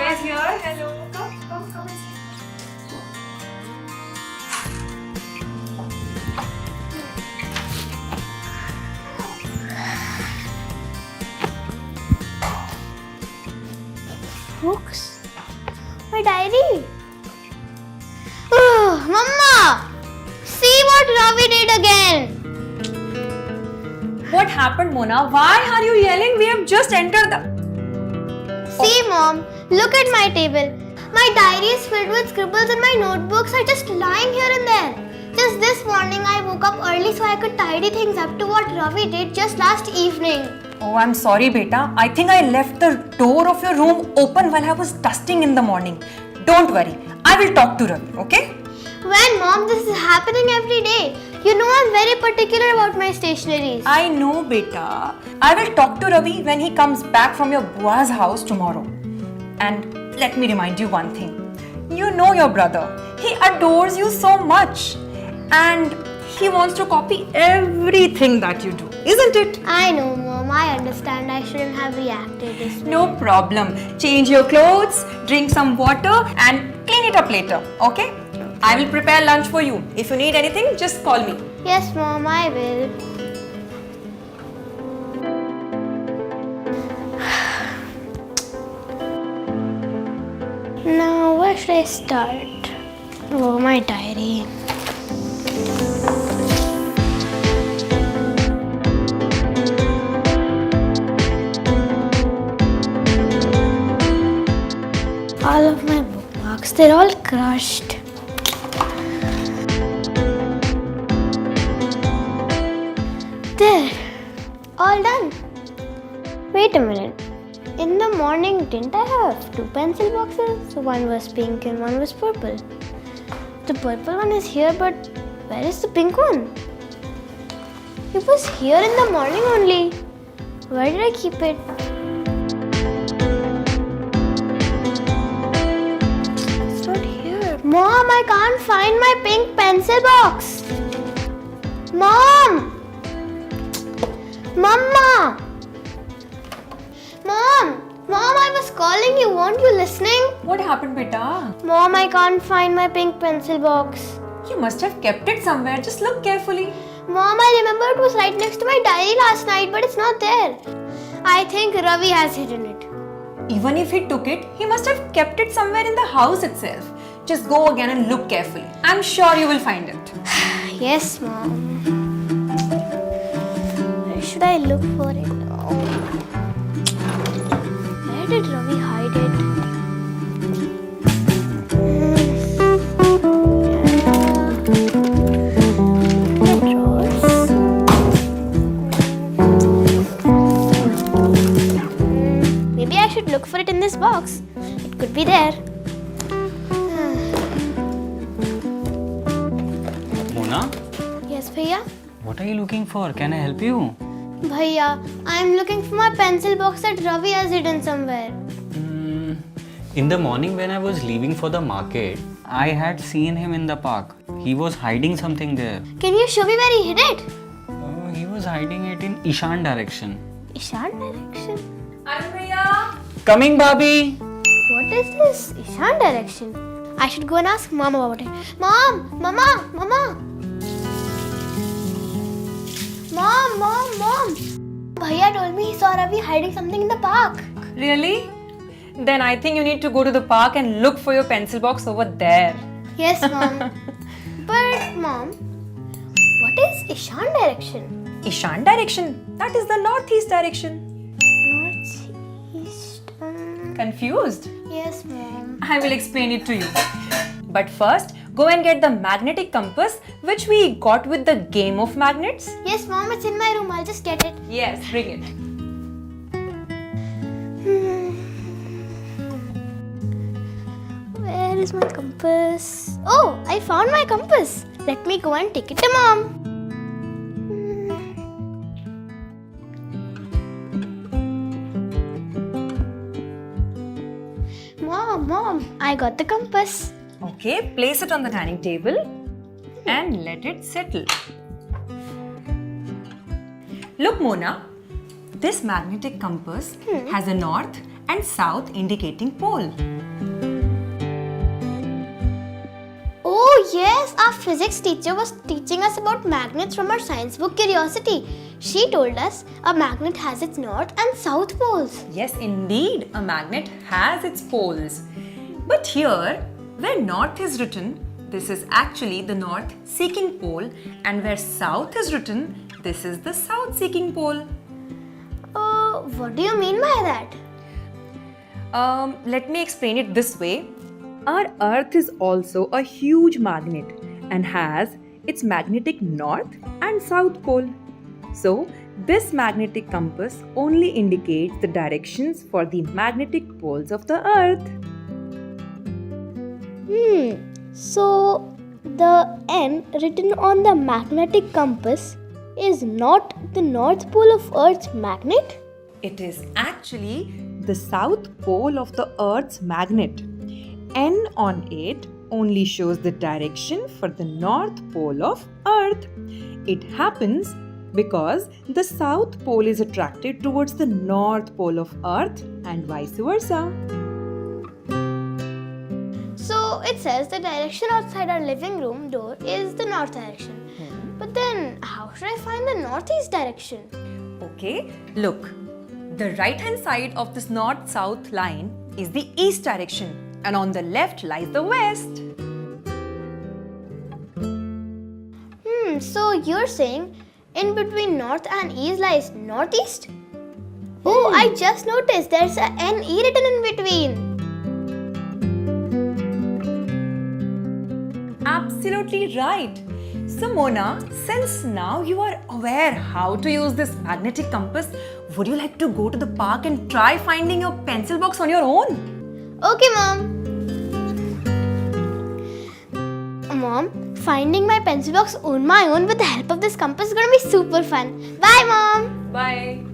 chairs here. Hello. Come and sit. Books? My diary? Oh, Mama! See what Ravi did again! What happened, Mona? Why are you yelling? We have just entered the... See, Mom, look at my table. My diary is filled with scribbles and my notebooks are just lying here and there. Just this morning, I woke up early so I could tidy things up to what Ravi did just last evening. Oh, I'm sorry, beta. I think I left the door of your room open while I was dusting in the morning. Don't worry. I will talk to Ravi, okay? When, Mom? This is happening every day. You know I'm very particular about my stationeries. I know, beta. I will talk to Ravi when he comes back from your bua's house tomorrow. And let me remind you one thing. You know your brother. He adores you so much. And he wants to copy everything that you do, isn't it? I know, Mom. I understand. I shouldn't have reacted this way. No problem. Change your clothes, drink some water and clean it up later, okay? I will prepare lunch for you. If you need anything, just call me. Yes, Mom, I will. Now, where should I start? Oh, my diary. All of my bookmarks, they're all crushed. There, all done. Wait a minute. In the morning, didn't I have two pencil boxes? So one was pink and one was purple. The purple one is here, but where is the pink one? It was here in the morning only. Where did I keep it? It's not here. Mom, I can't find my pink pencil box. Mom! Mama! Mom! Mom, I was calling you. Weren't you listening? What happened, beta? Mom, I can't find my pink pencil box. You must have kept it somewhere. Just look carefully. Mom, I remember it was right next to my diary last night, but it's not there. I think Ravi has hidden it. Even if he took it, he must have kept it somewhere in the house itself. Just go again and look carefully. I'm sure you will find it. Yes, Mom. Where should I look for it? Where did Ravi hide it? The drawers. Maybe I should look for it in this box. It could be there. Mona, Yes, Bhaiya? what are you looking for? Can I help you? Bhaiya, I'm looking for my pencil box that Ravi has hidden somewhere. In the morning when I was leaving for the market, I had seen him in the park. He was hiding something there. Can you show me where he hid it? He was hiding it in Ishan direction. Ishan direction? Coming, Bobby! What is this Ishan direction? I should go and ask Mom about it. Mom! Mama! Mama! Mom! Bhaiya told me he saw Ravi hiding something in the park. Really? Then I think you need to go to the park and look for your pencil box over there. Yes, Mom. But, Mom, what is Ishan direction? Ishan direction. That is the northeast direction. Northeast. Confused? Yes, Mom. I will explain it to you. But first, go and get the magnetic compass which we got with the game of magnets. Yes, Mom, it's in my room. I'll just get it. Yes, bring it. Where is my compass? Oh, I found my compass. Let me go and take it to Mom. Mom, I got the compass. Okay, place it on the dining table and let it settle. Look, Mona, this magnetic compass has a north and south indicating pole. Oh yes, our physics teacher was teaching us about magnets from our science book Curiosity. She told us a magnet has its north and south poles. Yes, indeed, a magnet has its poles. But here, where north is written, this is actually the north seeking pole, and where south is written, this is the south seeking pole. What do you mean by that? Let me explain it this way. Our Earth is also a huge magnet and has its magnetic north and south pole. So, this magnetic compass only indicates the directions for the magnetic poles of the Earth. So the N written on the magnetic compass is not the north pole of Earth's magnet? It is actually the south pole of the Earth's magnet. N on it only shows the direction for the north pole of Earth. It happens because the south pole is attracted towards the north pole of Earth and vice versa. So it says the direction outside our living room door is the north direction. But then how should I find the northeast direction? Okay, look. The right hand side of this north-south line is the east direction, and on the left lies the west. So you're saying in between north and east lies northeast? Oh, I just noticed there's a NE written in between. Absolutely right. So Mona, since now you are aware how to use this magnetic compass, would you like to go to the park and try finding your pencil box on your own? Okay, Mom. Mom, finding my pencil box on my own with the help of this compass is gonna be super fun. Bye, Mom. Bye.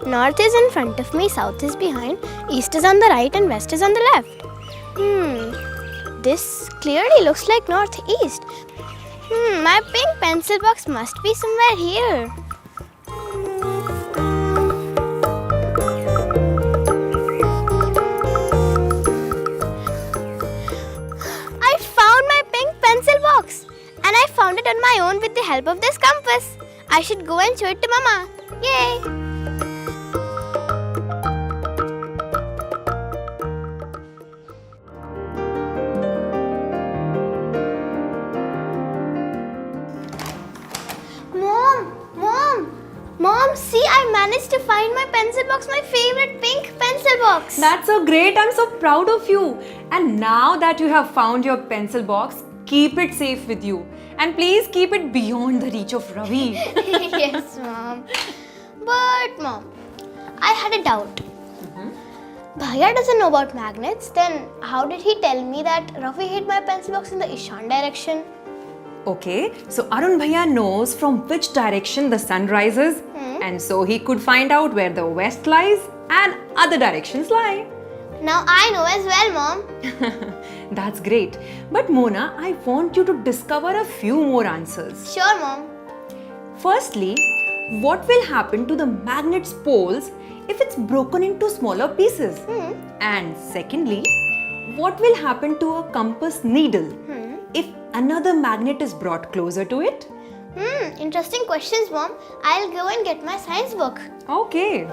North is in front of me, south is behind, east is on the right and west is on the left. This clearly looks like northeast. My pink pencil box must be somewhere here. I found my pink pencil box and I found it on my own with the help of this compass. I should go and show it to Mama. Yay! Mom, see, I managed to find my pencil box, my favorite pink pencil box. That's so great. I'm so proud of you. And now that you have found your pencil box, keep it safe with you. And please keep it beyond the reach of Ravi. Yes, Mom. But, Mom, I had a doubt. Bhaiya doesn't know about magnets. Then how did he tell me that Ravi hid my pencil box in the Ishan direction? Okay, so Arun Bhaiya knows from which direction the sun rises, and so he could find out where the west lies and other directions lie. Now I know as well, Mom. That's great. But Mona, I want you to discover a few more answers. Sure, Mom. Firstly, what will happen to the magnet's poles if it's broken into smaller pieces? And secondly, what will happen to a compass needle if another magnet is brought closer to it? Interesting questions, Mom. I'll go and get my science book. Okay.